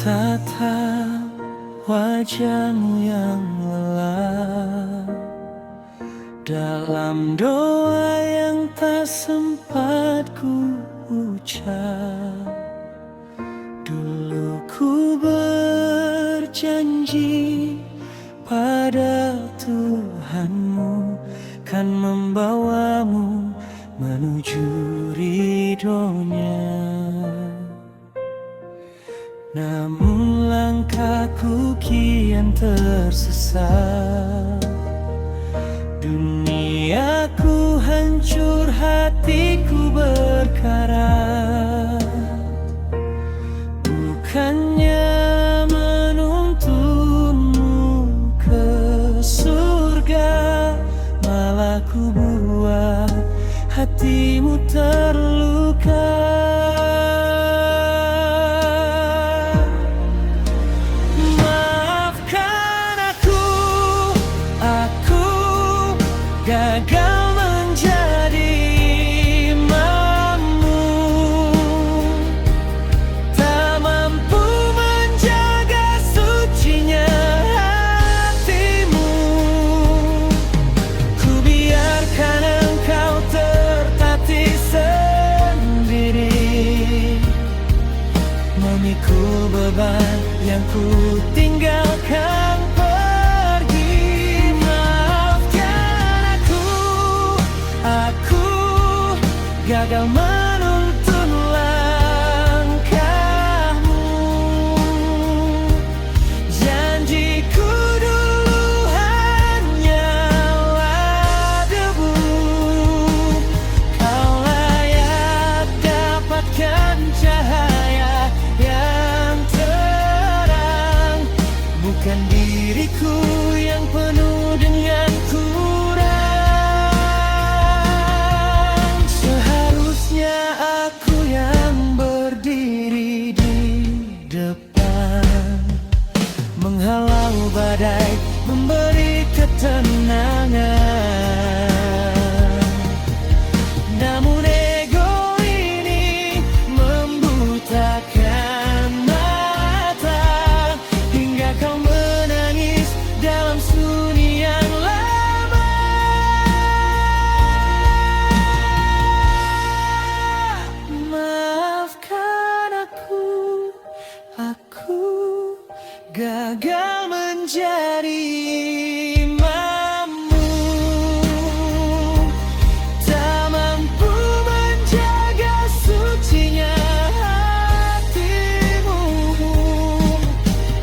tatap wajahmu yang lelah dalam doa yang tak sempat ku ucap. Dulu ku berjanji pada Tuhanmu kan membawamu menuju ridhonya. Namun langkahku kian tersesat, duniaku hancur, hatiku berkarat. Bukannya menuntunmu ke surga, malah ku buat hatimu terluka. Gagal menjadi imammu, tak mampu menjaga sucinya hatimu. Ku biarkan engkau tertatih sendiri, memikul beban yang ku tinggalkan. Gagal menuntun langkahmu, janjiku dulu hanyalah debu. Kau layak dapatkan cahaya yang terang, bukan diriku yang penuh dengan aku yang berdiri di depan, menghalau badai, memberi ketenangan. Namun ego ini membutakan mata, hingga kau menangis dalam sunyi yang lama. Maafkan aku gagal menjadi imammu, tak mampu menjaga sucinya hatimu.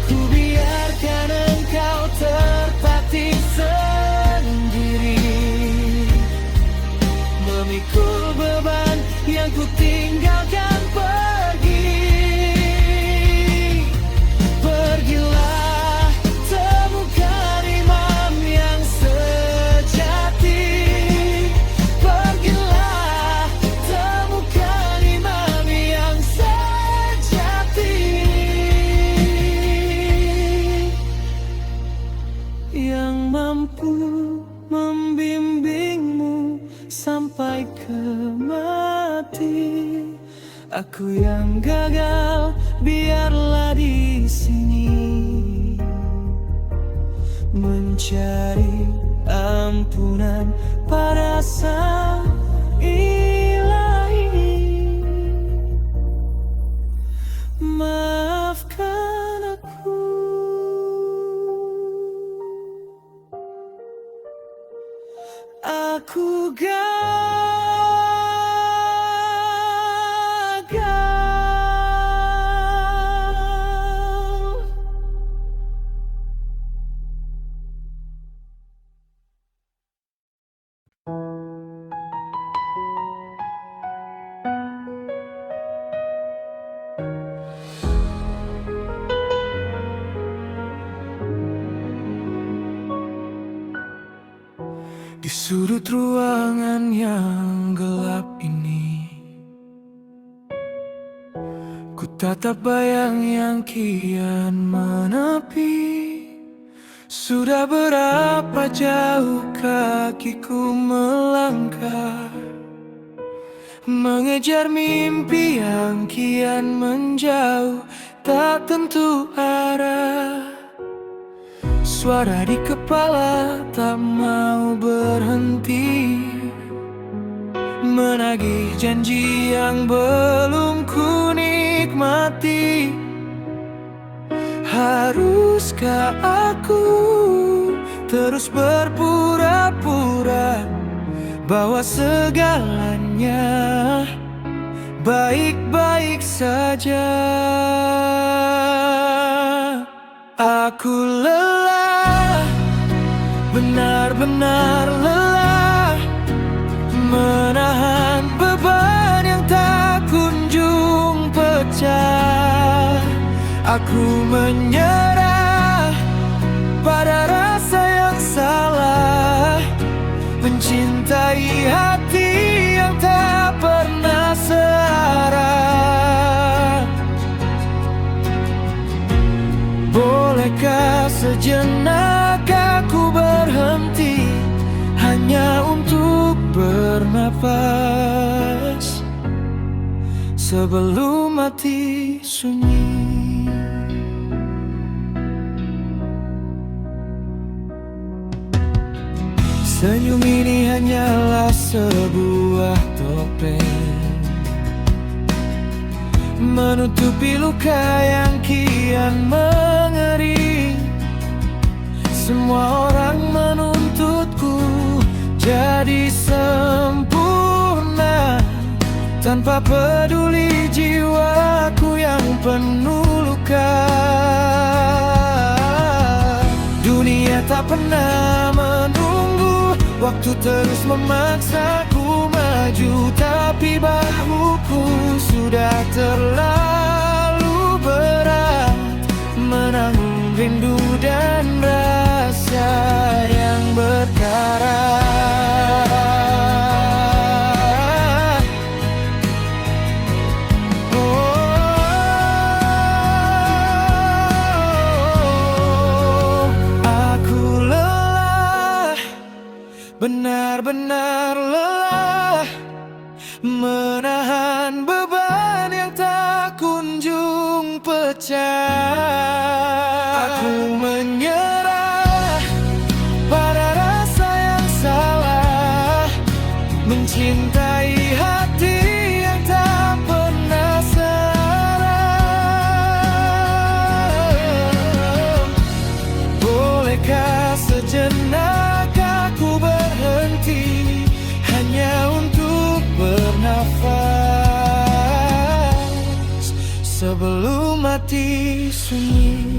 Ku biarkan engkau tertatih sendiri, memikul beban yang ku tinggalkan. Pergilah, temukan imam yang sejati. Pergilah, temukan imam yang sejati, yang mampu membimbingmu sampai ke mati. Aku yang gagal, biarlah di sini mencari ampunan pada Sang Ilahi. Maafkan aku gagal. Di sudut ruangan yang gelap ini, ku tatap bayang yang kian menepi. Sudah berapa jauh kakiku melangkah, mengejar mimpi yang kian menjauh. tak tentu arah. Suara di kepala tak mau berhenti, menagih janji yang belum ku nikmati. Haruskah aku terus berpura-pura bahwa segalanya baik-baik saja? Aku lelah, benar-benar lelah, menahan beban yang tak kunjung pecah. Aku menyerah pada rasa yang salah, mencintai hati yang tak pernah searah. Bolehkah sejenak aku berhenti hanya untuk bernafas sebelum mati sunyi? Senyum ini hanyalah sebuah topeng menutupi luka yang kian mengering. Semua orang menuntutku jadi sempurna, tanpa peduli jiwaku yang penuh luka. Dunia tak pernah menunggu, waktu terus memaksaku maju, tapi bahuku sudah terlalu berat menanggung rindu dan rasa yang berkarat. Oh, aku lelah, benar-benar lelah, menahan beban yang tak kunjung pecah. Aku menyerah pada rasa yang salah, mencintai hati yang tak pernah searah. Bolehkah sejenak aku berhenti hanya untuk bernafas sebelum mati sunyi?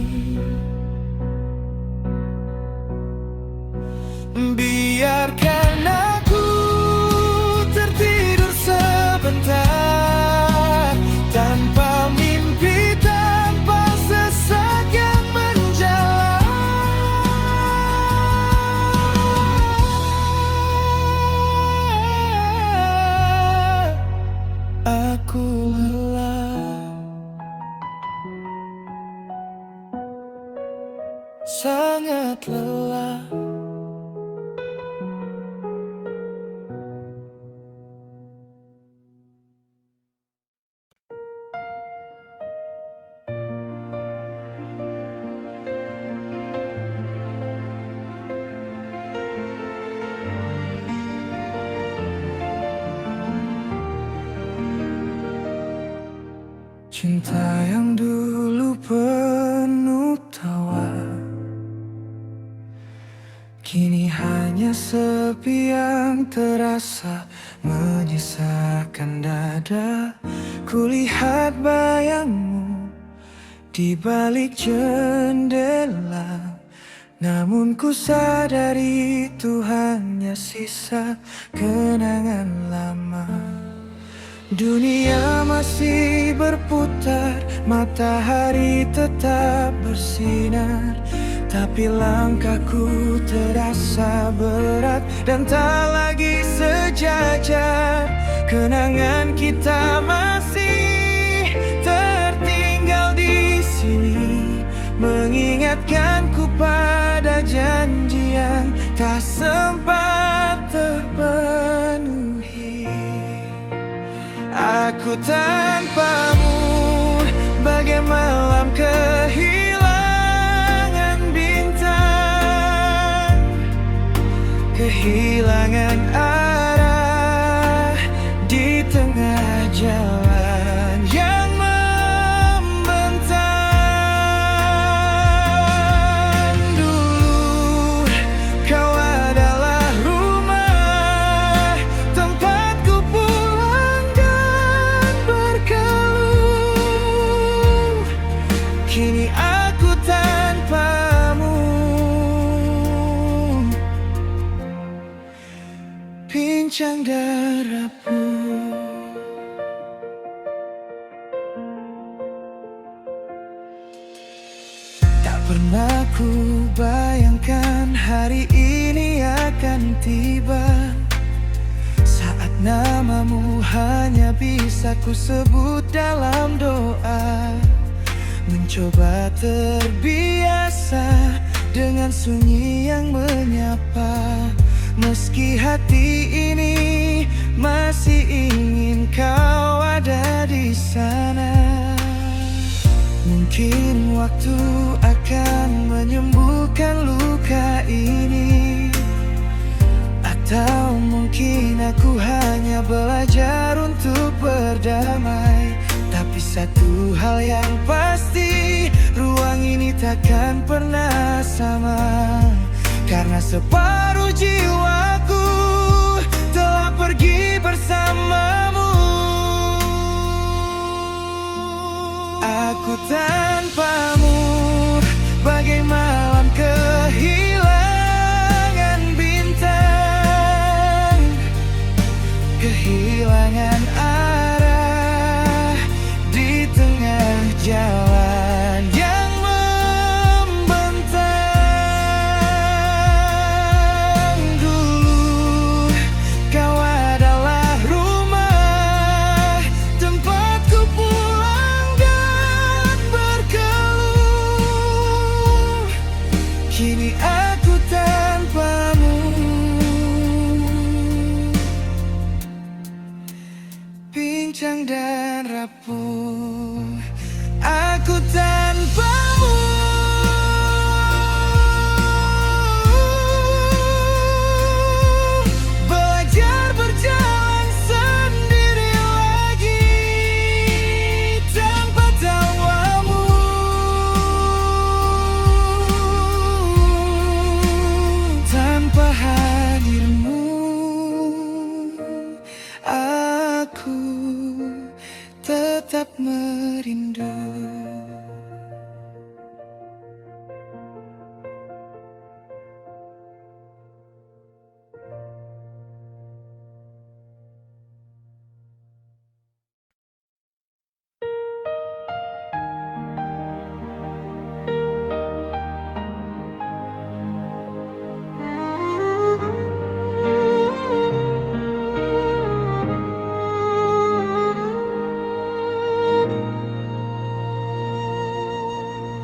Biarkan aku tertidur sebentar, tanpa mimpi, tanpa sesak yang menjalar. Aku lelah, sangat lelah. Cinta yang dulu penuh tawa, kini hanya sepi yang terasa menyisakan dada. Kulihat bayangmu di balik jendela, namun ku sadari itu hanya sisa kenangan lama. Dunia masih berputar, matahari tetap bersinar, tapi langkahku terasa berat dan tak lagi sejajar. Kenangan kita masih tertinggal di sini, mengingatkanku pada janji yang tak sempat terpenuhi. Aku tanpamu bagai malam pincang darahku. Tak pernah ku bayangkan hari ini akan tiba, saat namamu hanya bisa ku sebut dalam doa. Mencoba terbiasa dengan sunyi yang menyapa, meski hati ini masih ingin kau ada di sana. Mungkin waktu akan menyembuhkan luka ini, atau mungkin aku hanya belajar untuk berdamai. Tapi satu hal yang pasti, ruang ini takkan pernah sama, karena separuh jiwaku telah pergi bersamamu. Aku tanpamu bagai malam kehilangan bintang, kehilangan arah di tengah jalan yang membentang. Dulu kau adalah rumah tempatku pulang dan berkeluh. Kini aku tanpamu, pincang dan rapuh. Aku tanpamu, belajar berjalan sendiri lagi tanpa tawamu. Tanpa hadirmu, aku tetap merindu.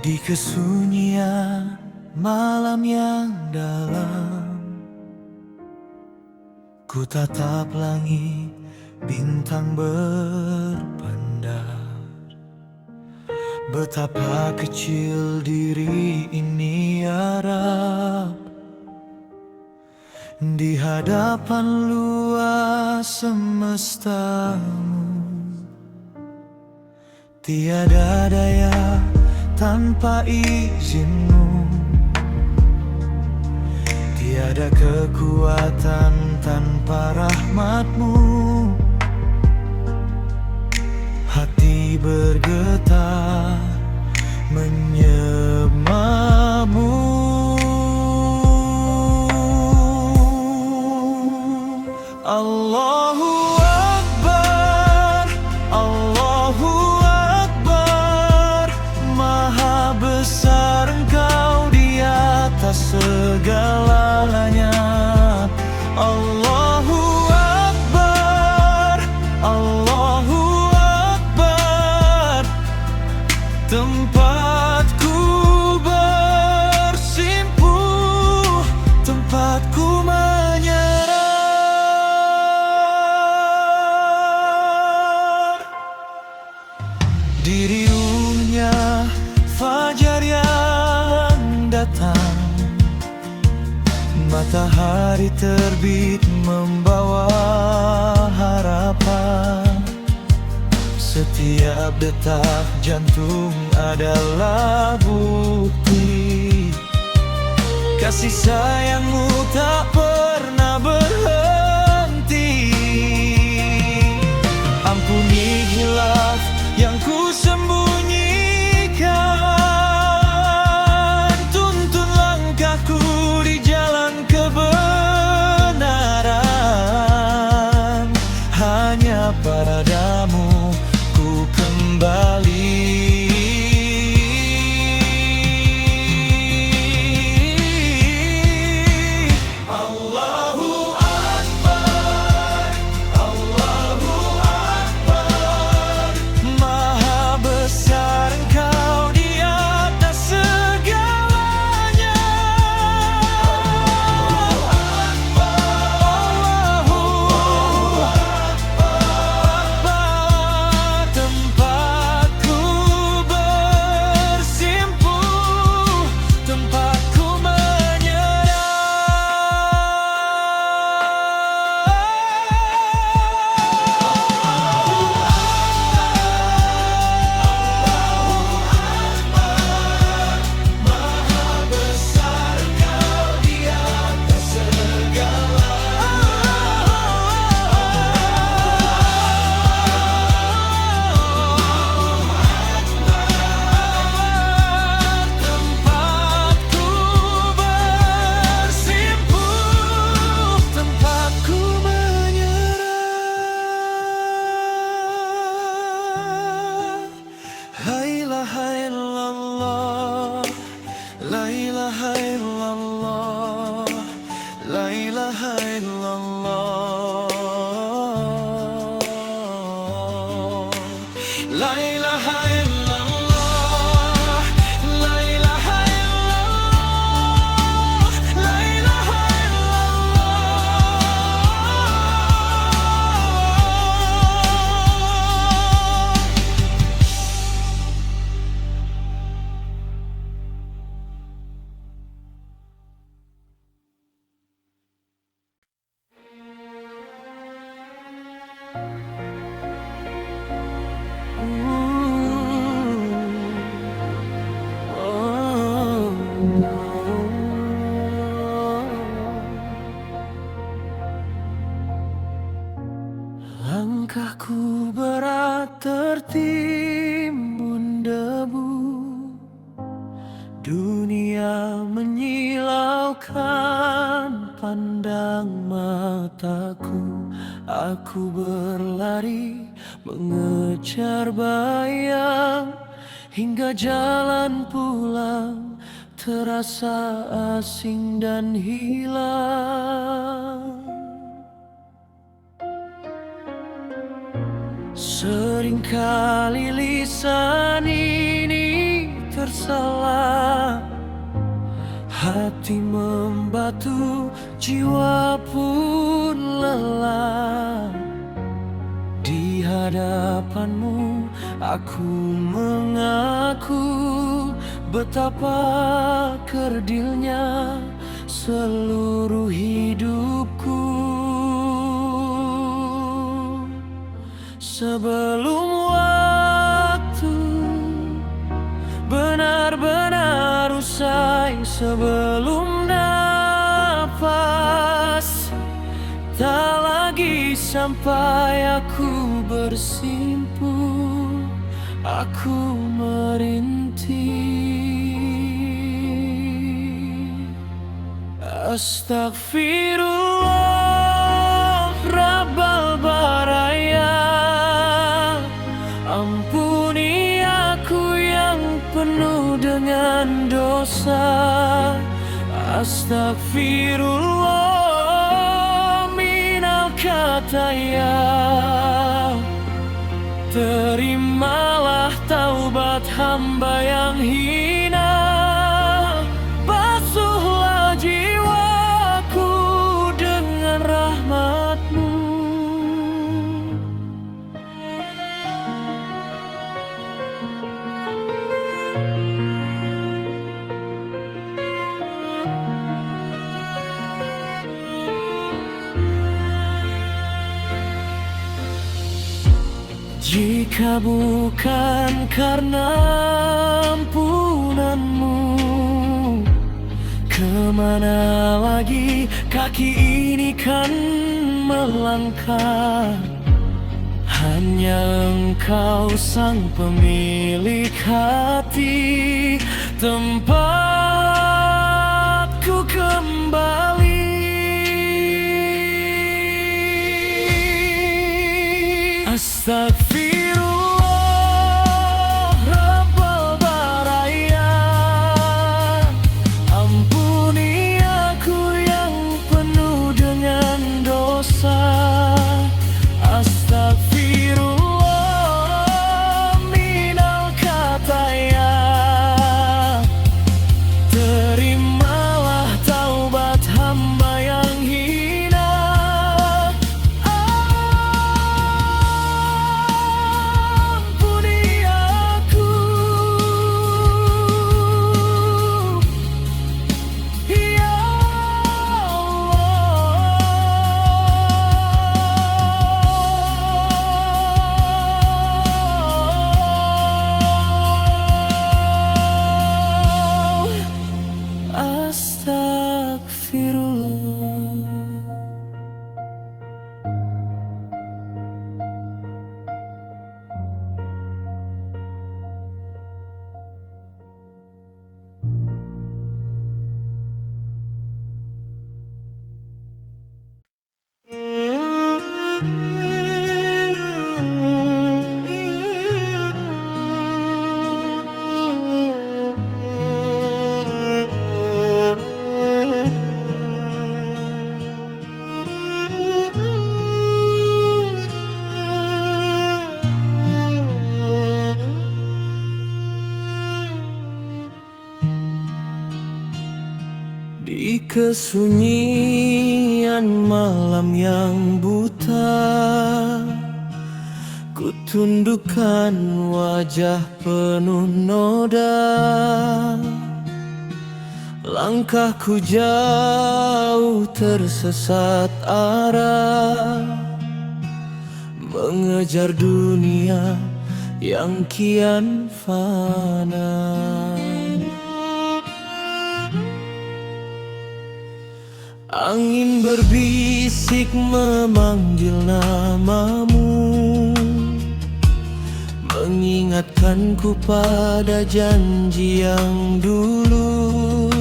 Di kesunyian malam yang dalam, ku tatap langit, bintang berpendar. Betapa kecil diri ini ya Rab, di hadapan luas semestamu. Tiada daya tanpa izinmu, tiada kekuatan tanpa rahmatmu. Hati bergetar menyembahmu. Allahu Akbar, Allahu Akbar. Maha besar Engkau di atas segalanya. Allahu Akbar, Allahu Akbar. Tempatku bersimpuh, tempatku menyerah. Di riuhnya fajar yang datang, matahari terbit membawa harapan. Setiap detak jantung adalah bukti kasih sayangmu tak pernah berhenti. Ampuni hilaf yang ku sembunyikan, tuntun langkahku di jalan kebenaran. Langkahku berat tertimbun debu, dunia menyilaukan pandang mataku. Aku berlari mengejar bayang, hingga jalan pulang terasa asing dan hilang. Seringkali lisan ini tersalah, hati membatu, jiwa pun lelah. Di hadapanmu aku mengaku betapa kerdilnya seluruh hidupku. Sebelum waktu benar-benar usai, sebelum nafas tak lagi sampai aku bersimpu, aku merintih. Astagfirullah Rabbal Baraya, ampuni aku yang penuh dengan dosa. Astagfirullah minal khataya, terimalah taubat hamba yang hina. Basuhlah jiwaku dengan rahmat-Mu. Jika bukan karena ampunan-Mu, kemana lagi kaki ini kan melangkah? Hanya Engkau sang pemilik hati, tempatku kembali. Astagfirullah Rabbal Baraya, ampuni aku yang penuh dengan dosa. Astagfirullah minal khataya, kesunyian malam yang buta, ku tundukkan wajah penuh noda. Langkahku jauh tersesat arah, mengejar dunia yang kian fana. Angin berbisik memanggil namamu, mengingatkanku pada janji yang dulu.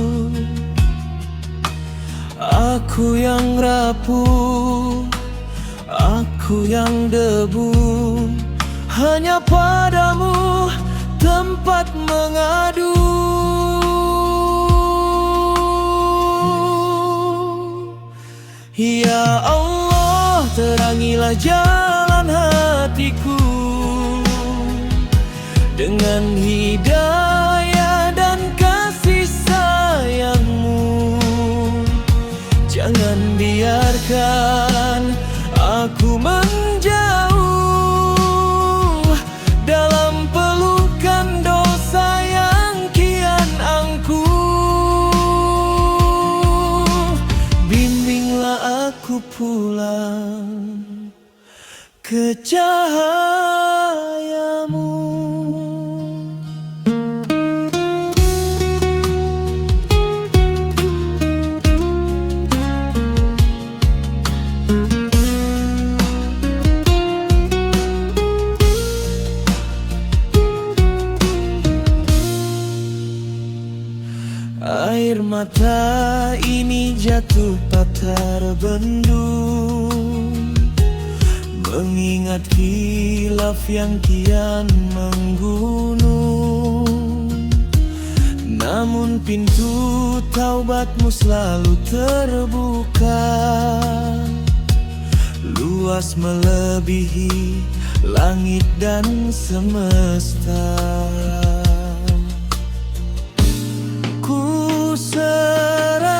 Aku yang rapuh, aku yang debu, hanya padamu tempat mengadu. Ya Allah, terangilah jalan hatiku dengan hidayah dan kasih sayang-Mu. Jangan biarkan aku menjauh dalam pelukan dosa yang kian angkuh. Bimbinglah aku pulang ke cahaya-Mu. Air mata ini jatuh tak terbendung, mengingat khilaf yang kian menggunung. Namun pintu taubat-Mu selalu terbuka, luas melebihi langit dan semesta. Ku serahkan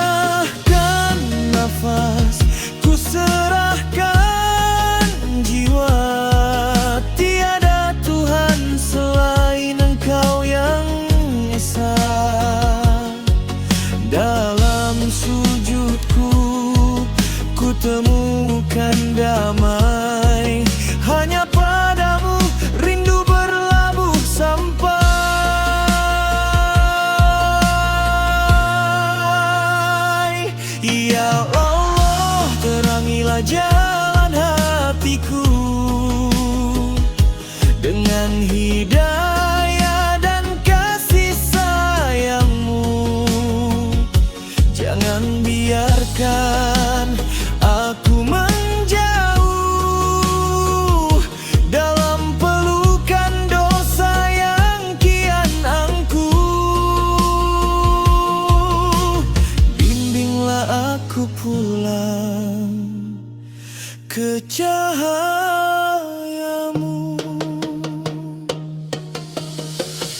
nafas, ku serahkan jiwa. Tiada Tuhan selain Engkau yang esa. Dalam sujudku ku temukan damai, hanya padamu rindu berlabuh sampai. Ya Allah, terangilah jalan hatiku dengan hidayah dan kasih sayang-Mu. Jangan biarkan aku menjauh dalam pelukan dosa yang kian angkuh. Bimbinglah aku pulang ke cahaya-Mu.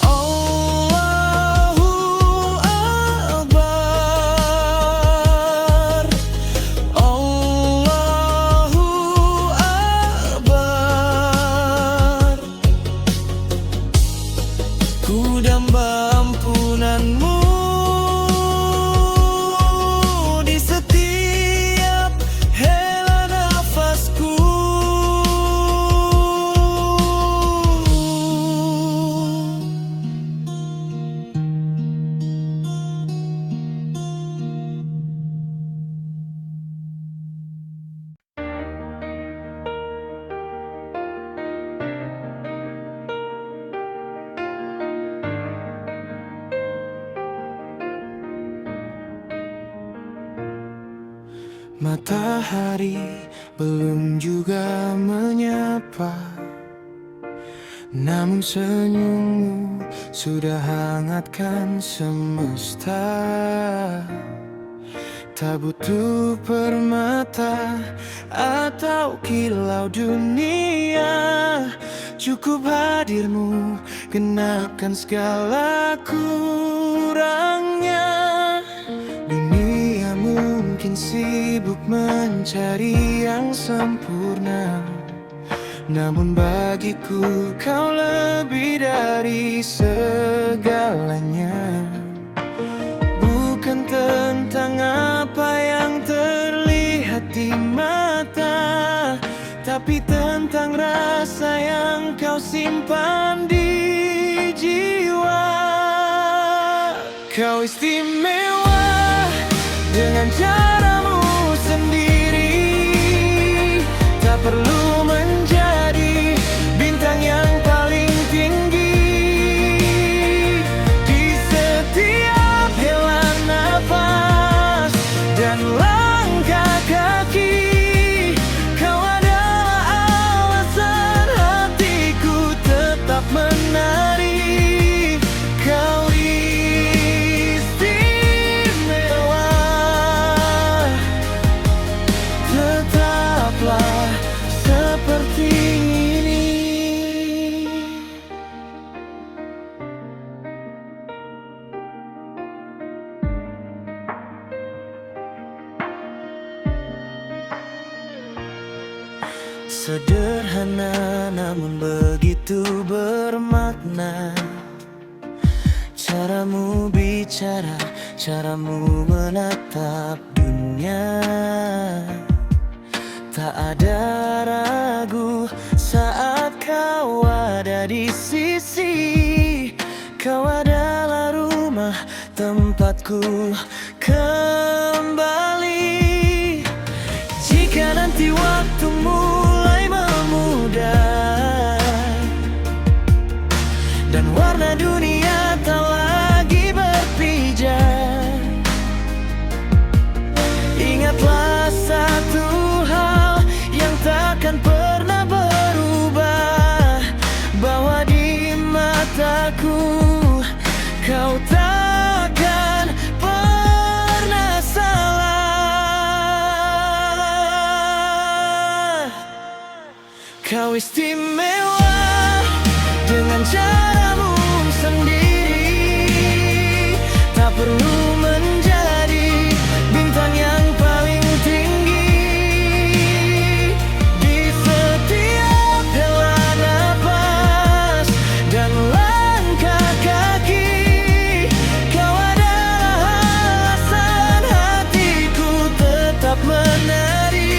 Allahu Akbar, Allahu Akbar. Ku damba ampunan-Mu di setiap hela nafasku. Matahari belum juga menyapa, namun senyum-Mu sudah hangatkan semesta. Tak butuh permata atau kilau dunia, cukup hadir-Mu genapkan segala kurangnya. Dunia-Mu sibuk mencari yang sempurna, namun bagiku kau lebih dari segalanya. Bukan tentang apa yang terlihat di mata, tapi tentang rasa yang kau simpan di jiwa. Kau istimewa dengan caramu sendiri, tak perlu menjadi bintang yang paling tinggi. Di setiap hela nafas dan langkah kaki, kau adalah alasan hatiku tetap menari. Kau istimewa, tetaplah seperti ini. Sederhana namun begitu bermakna. Caramu bicara, caramu menatap dunia, tak ada ragu saat kau ada di sisi. Kau adalah rumah tempatku kembali. Jika nanti waktu mulai memudar dan warna dunia tak lagi berpijak, ingatlah satu hal yang takkan pernah berubah, bahwa di mataku kau takkan pernah salah. Kau istimewa dengan caramu sendiri, tak perlu menjadi bintang yang paling tinggi. Di setiap hela nafas dan langkah kaki, kau adalah alasan hatiku tetap menari.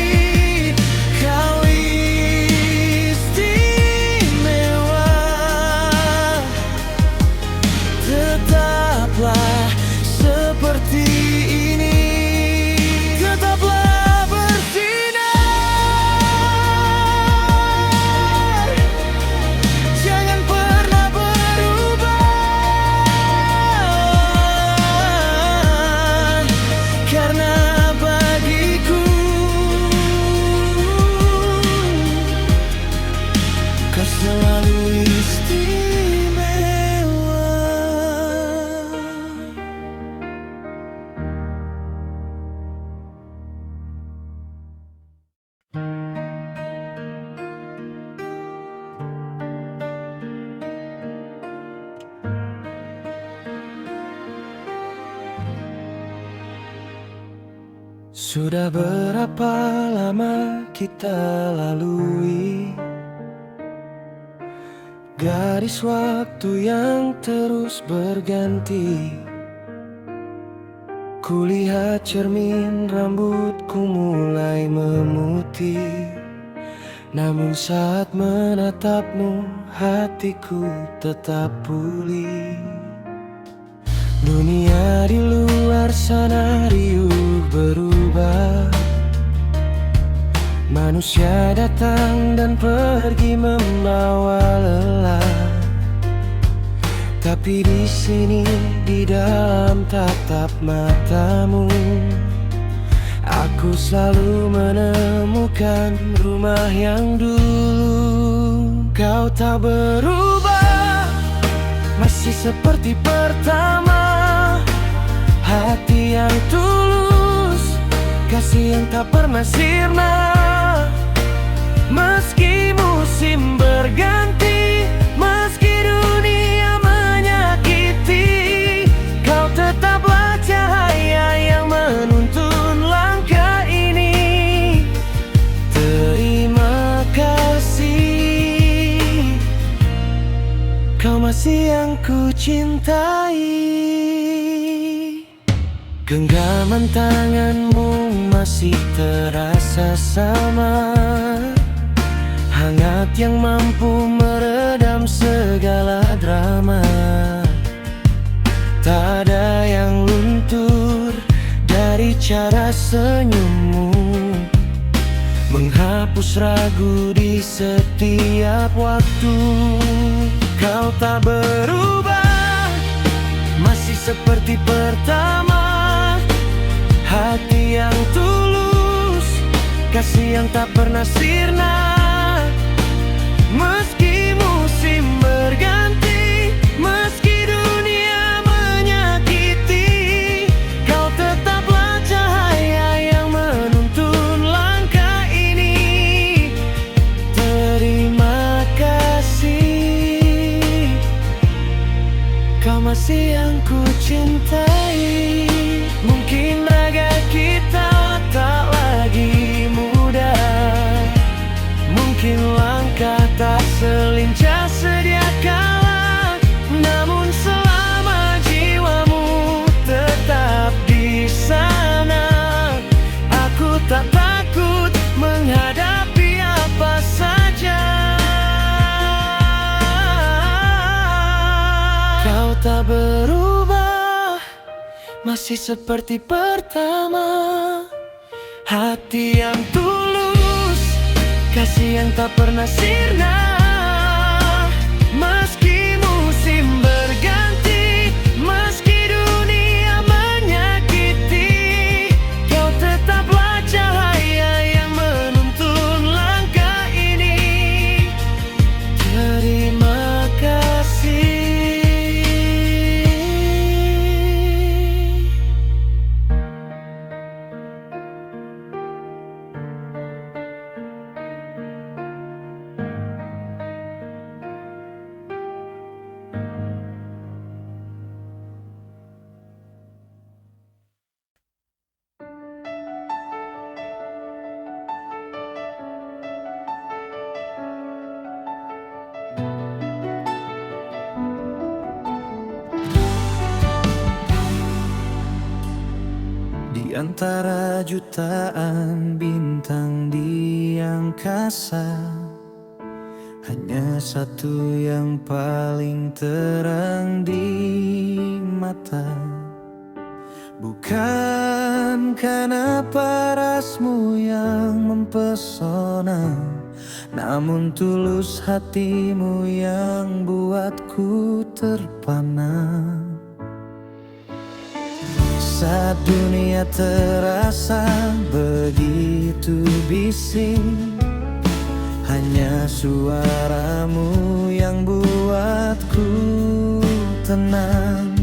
Kau istimewa, tetaplah seperti ini. Tetaplah bersinar, jangan pernah berubah, karena bagiku kau selalu istimewa. Sudah berapa lama kita lalui garis waktu yang terus berganti. Kulihat cermin rambutku mulai memutih, namun saat menatapmu hatiku tetap pulih. Dunia di luar sana riuh berubah, manusia datang dan pergi membawa lelah. Tapi di sini, di dalam tatap matamu, aku selalu menemukan rumah yang dulu. Kau tak berubah, masih seperti pertama. Hati yang tulus, kasih yang tak pernah sirna. Meski musim berganti, meski dunia menyakiti, kau tetaplah cahaya yang menuntun langkah ini. ku cintai. Genggaman tanganmu masih terasa sama, hangat yang mampu meredam segala drama. Tak ada yang luntur dari cara senyummu, menghapus ragu di setiap waktu. Kau tak berubah, masih seperti pertama. Hati yang tulus, kasih yang tak pernah sirna. Meski musim berganti, meski dunia menyakiti, kau tetaplah cahaya yang menuntun langkah ini. Terima kasih, kau masih yang ku cintai. Mungkin raga kita tak lagi muda, mungkin langkah tak selincah sedia kala, namun selama jiwamu tetap di sana, aku tak takut menghadapi apa saja. Kau tak berubah, masih seperti pertama. Hati yang tulus, kasih yang tak pernah sirna. Meski musim berganti, meski dunia menyakiti, kau tetaplah cahaya yang menuntun langkah ini. Terima kasih. Di antara jutaan bintang di angkasa, hanya satu yang paling terang di mata. Bukan karena parasmu yang mempesona, namun tulus hatimu yang buatku terpana. Saat dunia terasa begitu bising, hanya suaramu yang buatku tenang.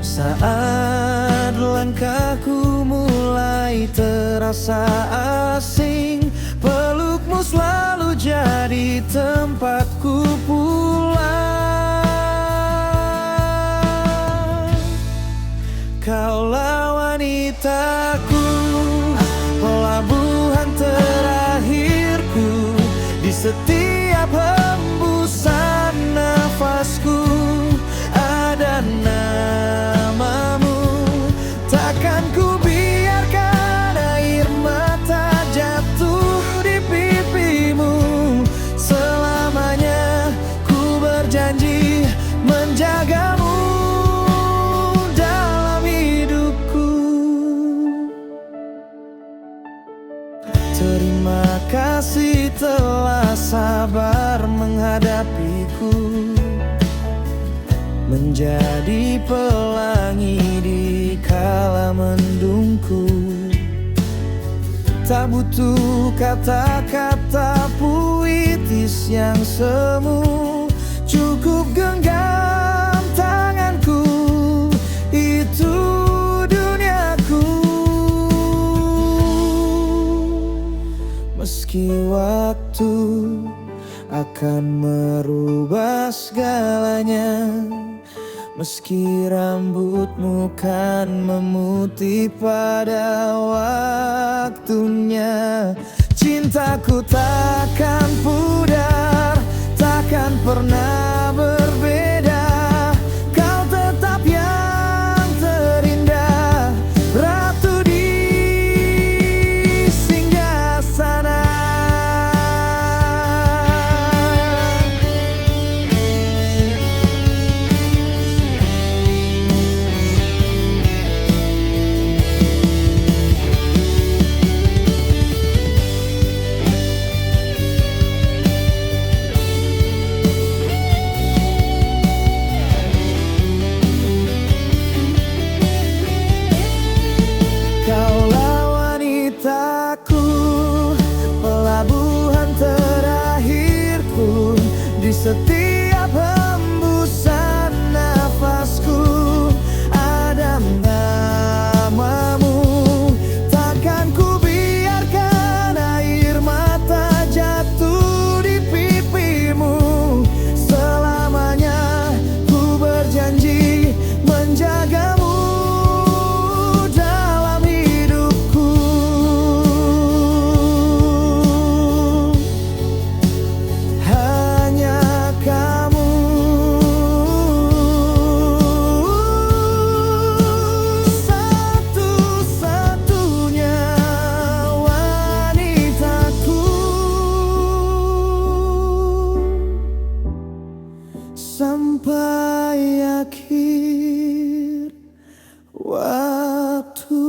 Saat langkahku mulai terasa asing, pelukmu selalu jadi tempatku pulang. Kaulah wanitaku, pelabuhan terakhirku. Di setiap hembusan nafasku ada namamu. Takkan ku biarkan air mata jatuh di pipimu. Selamanya ku berjanji menjagamu dalam hidupku. Terima kasih telah sabar menghadapiku, menjadi pelangi di kala mendungku. Tak butuh kata-kata puitis yang semu, cukup genggam tanganku, itu duniaku. Meski waktu akan merubah segalanya, meski rambutmu kan memutih pada waktunya, cintaku takkan pudar, takkan pernah berbeda. akhir waktu.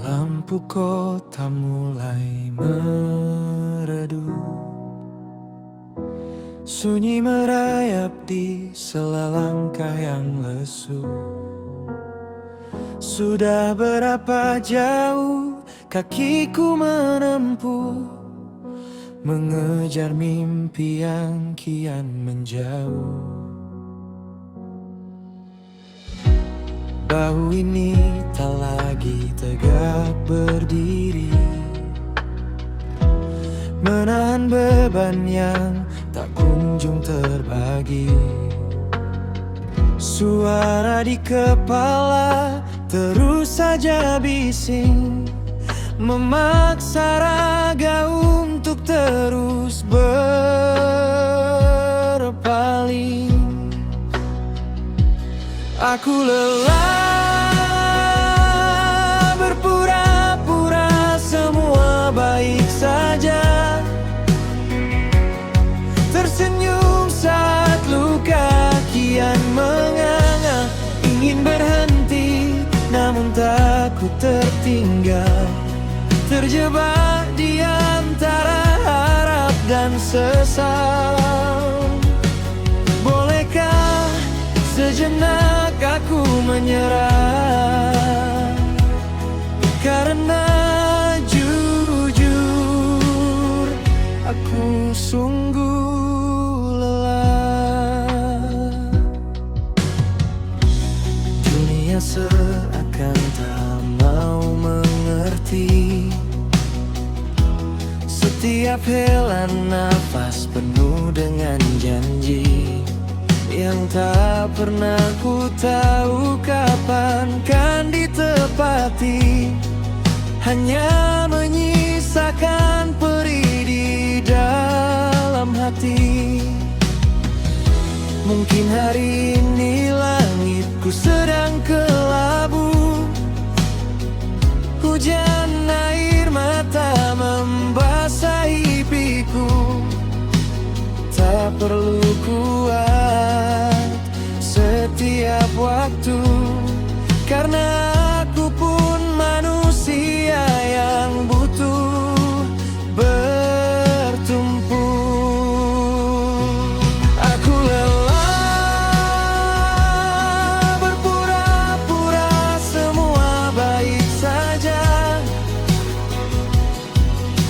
Lampu kota mulai meredup, sunyi merayap di sela langkah yang lesu. Sudah berapa jauh kakiku menempuh, mengejar mimpi yang kian menjauh. Bahu ini tak lagi tegak berdiri, menahan beban yang tak kunjung terbagi. Suara di kepala terus saja bising, memaksa raga untuk terus berpaling. Aku lelah berpura-pura semua baik saja, tersenyum saat luka kian menganga. Ingin berhenti namun takut tertinggal, terjebak di antara harap dan sesal. Bolehkah sejenak aku menyerah, karena jujur aku sungguh lelah. Dunia seakan tak mau mengerti, setiap helaan nafas penuh dengan janji yang tak pernah ku tahu kapan kan ditepati. Hanya menyisakan perih di dalam hati. Mungkin hari ini langitku sedang kelabu, hujan air mata membasahi piku. Tak perlu kuat setiap waktu, karena aku pun manusia yang butuh bertumpu. Aku lelah berpura-pura semua baik saja,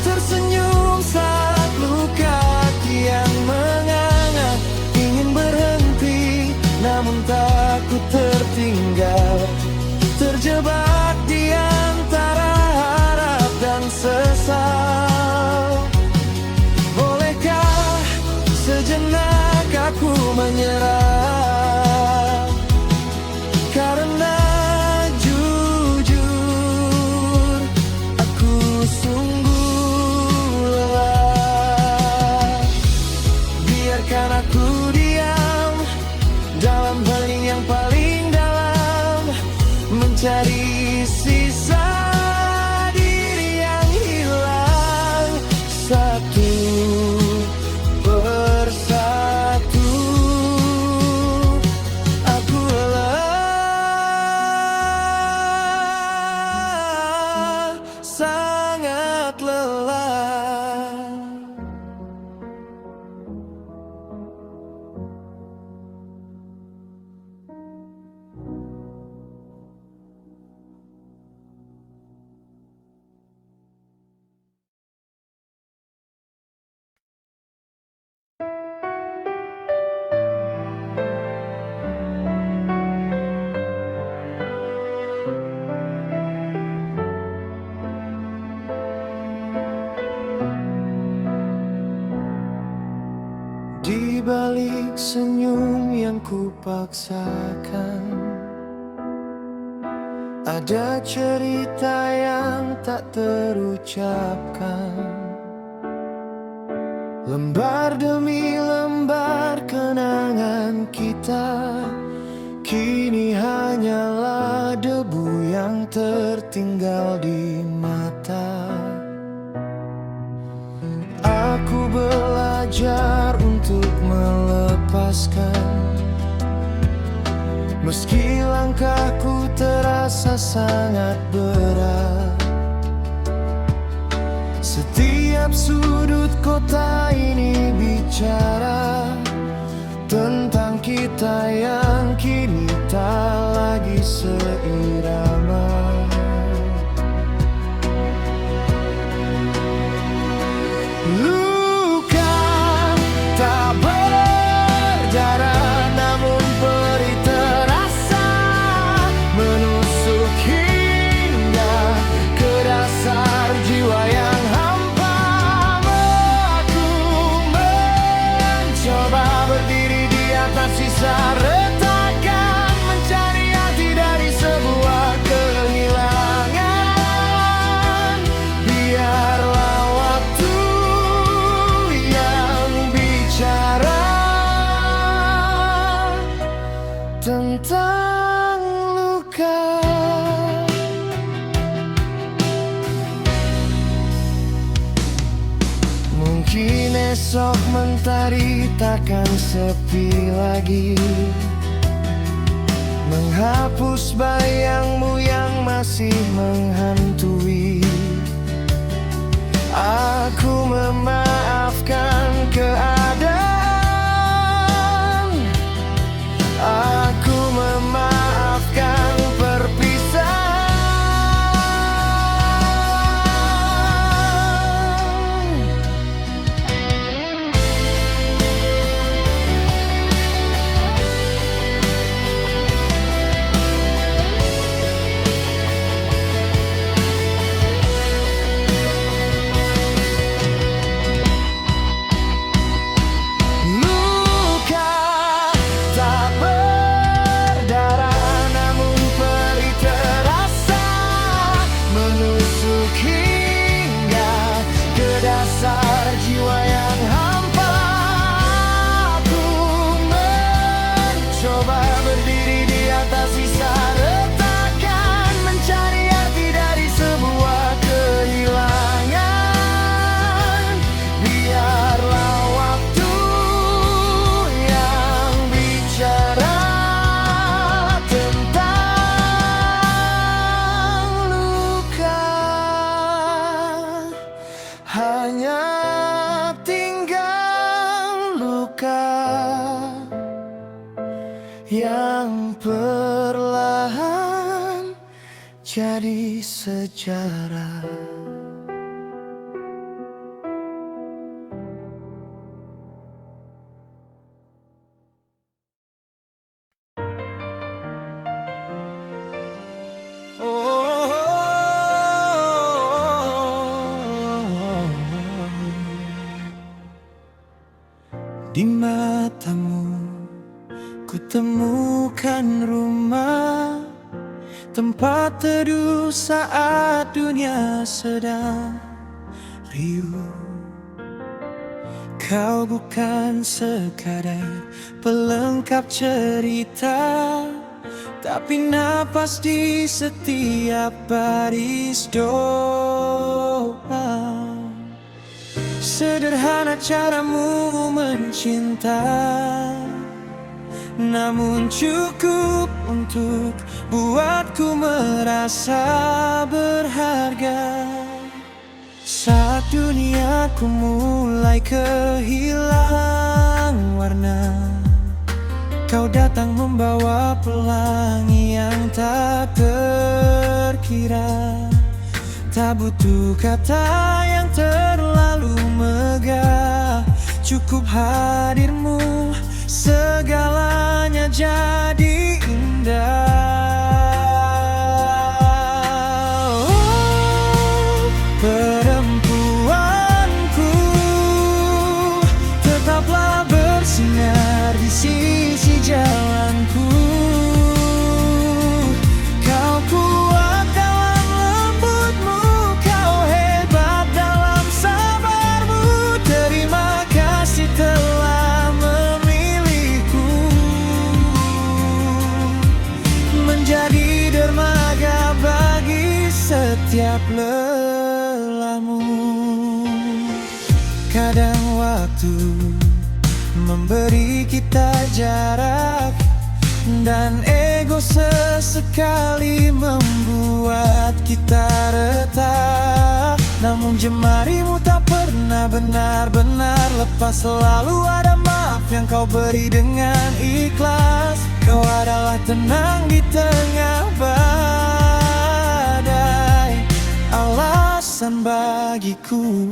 tersenyum saat luka kian menganga. Ingin berhenti namun takut tertinggal, terjebak di antara harap dan sesal. Bolehkah sejenak aku menyerah, karena jujur aku sungguh lelah. Biarkan aku diam dalam hening yang paling dalam, mencari sisa diri yang hilang satu persatu. Aku lelah, sangat lelah. Di balik senyum yang kupaksakan, Ada cerita yang tak terucapkan, lembar demi lembar kenangan kita kini hanyalah debu yang tertinggal di mata. Aku belajar untuk melepaskan, meski langkahku terasa sangat berat. Setiap sudut kota ini bicara tentang kita yang kini tak lagi seirama. Luka tak berdarah, namun perih terasa menusuk hingga ke dasar jiwa yang hampa. Aku mencoba berdiri di atas sisa retakan, mencari arti dari sebuah kehilangan. Biarlah waktu yang bicara tentang luka. Mungkin esok mentari takkan sepi lagi, menghapus bayangmu yang masih menghantui. Aku memaafkan keadaan, aku memaafkan perpisahan. Luka tak berdarah, namun perih terasa menusuk hingga ke dasar jiwa yang hampa. Aku mencoba berdiri di atas sisa retakan, mencari arti dari sebuah kehilangan. Biarlah waktu yang bicara tentang luka. Hanya tinggal luka yang perlahan jadi sejarah. Di matamu ku temukan rumah, tempat teduh saat dunia sedang riuh. Kau bukan sekadar pelengkap cerita, tapi napas di setiap baris doa. Sederhana caramu mencinta, namun cukup untuk buatku merasa berharga. Saat duniaku mulai kehilang warna, kau datang membawa pelangi yang tak terkira. Tak butuh kata yang terlalu megah, cukup hadirmu segalanya jadi indah. Oh, perempuanku, tetaplah bersinar di sisi jalanku. Kau kuat Kadang waktu memberi kita jarak, dan ego sesekali membuat kita retak. Namun jemarimu tak pernah benar-benar lepas. Selalu ada maaf yang kau beri dengan ikhlas. Kau adalah tenang di tengah badai, alasan bagiku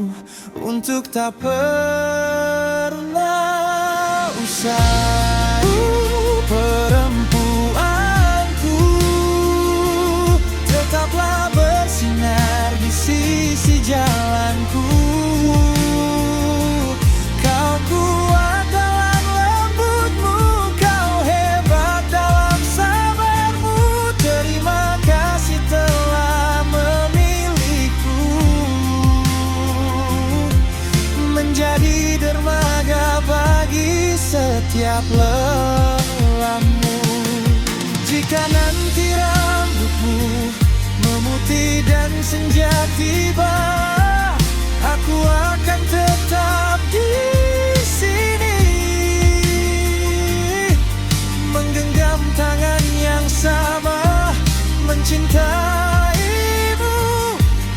untuk tak pernah usai. Perempuanku, tetaplah bersinar di sisi jalanku. Kau kuat dalam lembutmu, kau hebat dalam sabarmu. Terima kasih telah memilihku menjadi dermaga bagi setiap lelahmu. Jika nanti rambutmu memutih dan senja tiba, aku akan tetap di sini, menggenggam tangan yang sama, mencintaimu.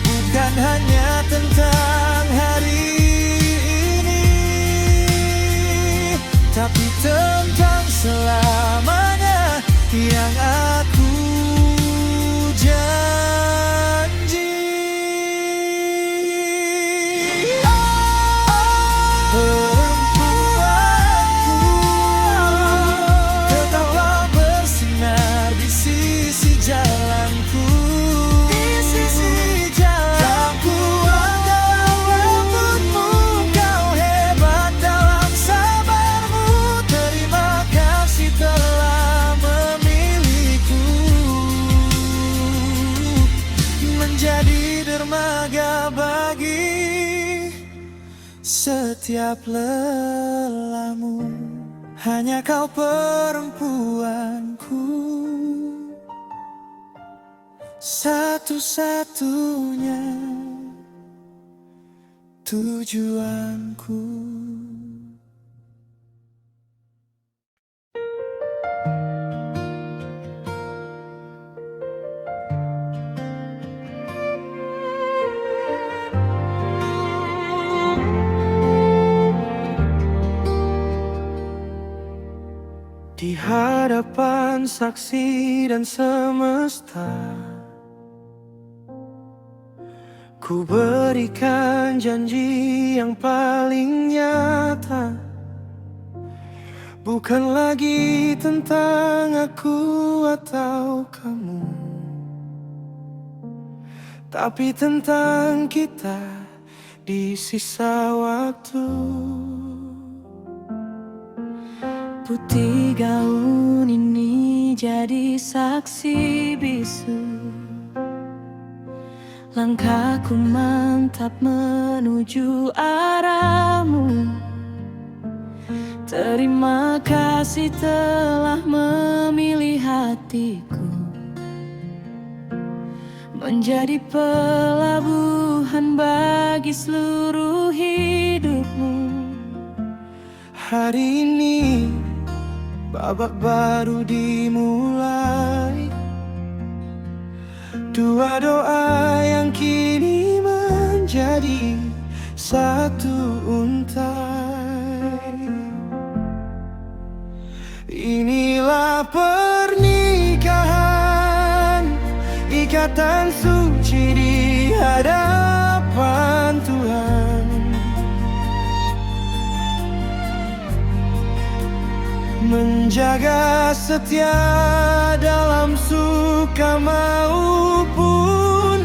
Bukan hanya tentang hari ini, tapi tentang selamanya yang aku janji. Perempuanku, tetaplah bersinar di sisi jalanku. Di sisi jalan, kau kuat dalam lembutmu, kau hebat dalam sabarmu. Terima kasih telah memilihku menjadi dermaga bagi setiap lelahmu. Hanya kau perempuanku, satu-satunya tujuanku. Di hadapan saksi dan semesta, ku berikan janji yang paling nyata. Bukan lagi tentang aku atau kamu, tapi tentang kita di sisa waktu. Putih gaun ini jadi saksi bisu, langkahku mantap menuju arahmu. Terima kasih telah memilih hatiku menjadi pelabuhan bagi seluruh hidupmu. Hari ini babak baru dimulai, dua doa yang kini menjadi satu untai. Inilah pernikahan, ikatan suci di hadapan Tuhan. Menjaga setia dalam suka maupun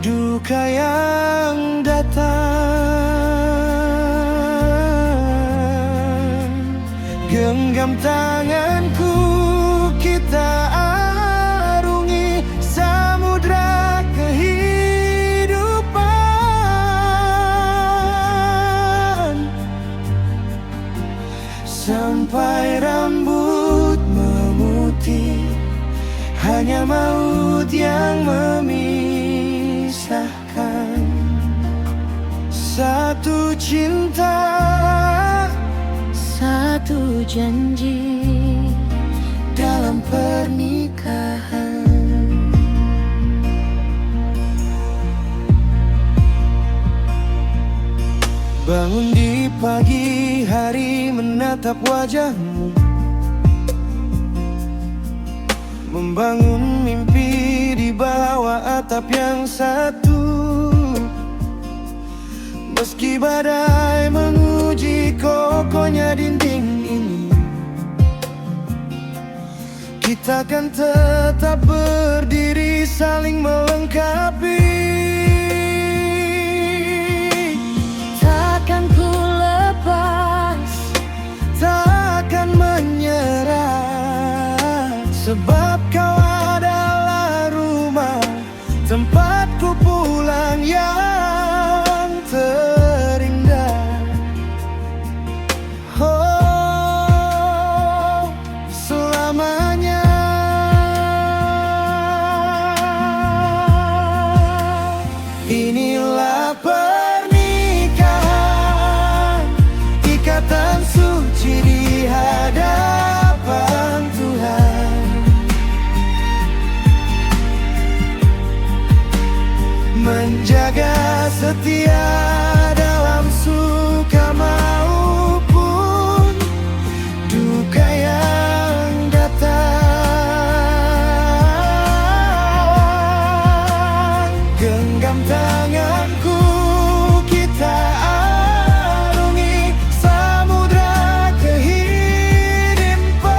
duka yang datang. Genggam tanganku, kita arungi samudra kehidupan, sampai rambut memutih, hanya maut yang memisahkan. Satu cinta, satu janji dalam pernikahan. Bangun di pagi hari menatap wajahmu, membangun mimpi di bawah atap yang satu. Meski badai menguji kokohnya dinding ini, kita kan tetap berdiri saling melengkapi. Takkan ku lepas, Takkan menyerah, sebab kau adalah rumah, tempatku pulang yang terindah. Oh, selamanya. Inilah pernikahan, ikatan suci di hadapan Tuhan. Menjaga setia dalam suka maupun duka yang datang. Genggam tanganku, kita arungi samudra kehidupan,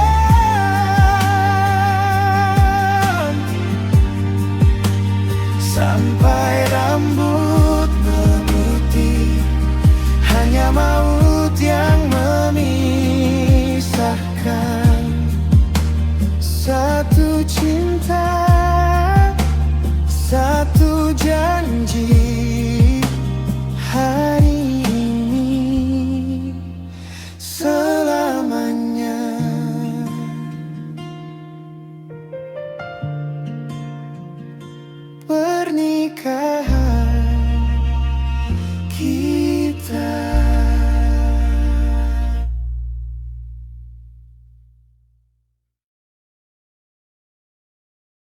sampai rambut memutih, hanya maut yang memisahkan. Satu cinta, satu janji, hari ini selamanya. Pernikahan.